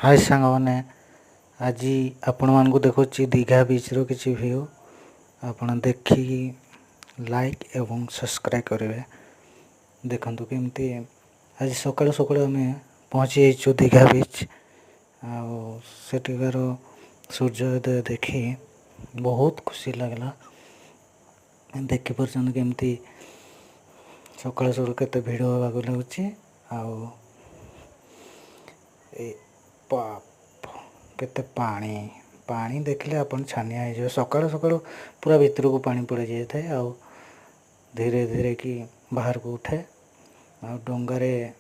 हाय सांगने आज आपण मानक देखुची दीघा बीच रो किसी व्यू आपण देखी लाइक एवं सब्सक्राइब करेंगे। देखंतु केमती आज सकाळ सकाळ आम पहुँची जाइछु दीघा बीच आठिकार सूर्योदय देखी बहुत खुशी लगला। देखिपुर केमती सकाळ सकाळ केते भिड़ होगा लगुच केते पानी पानी देखले अपन छानिया हो सकाळ सकाळ पूरा भितर को पानी पड़ जाए आ धीरे धीरे कि बाहर को उठे आ डंगारे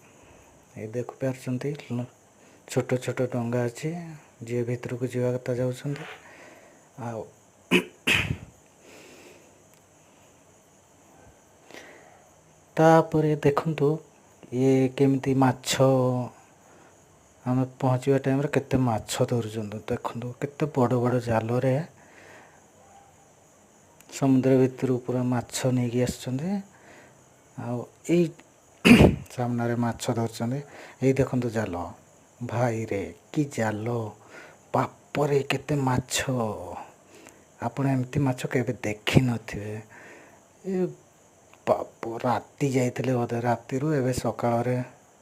देख पार्टी छोट छोट डंगा अच्छी जी भितर को जावा कथा जाऊँ तापर देखंतु ये केमिति माछ आम पहुँचवा टाइम केते माछ धरुचंद देखु केते बड़ बड़ जाल रे समुद्र भितर पूरा माछ नहीं आई सामने माछ धरछंदे। यही देखंतु जाल भाई रे कि जाल बापरे केते माछ आपण एमती माछ केबे देखी नथिबे। ए बाप राती जाइतले बोधे राती एबे सकाळ रे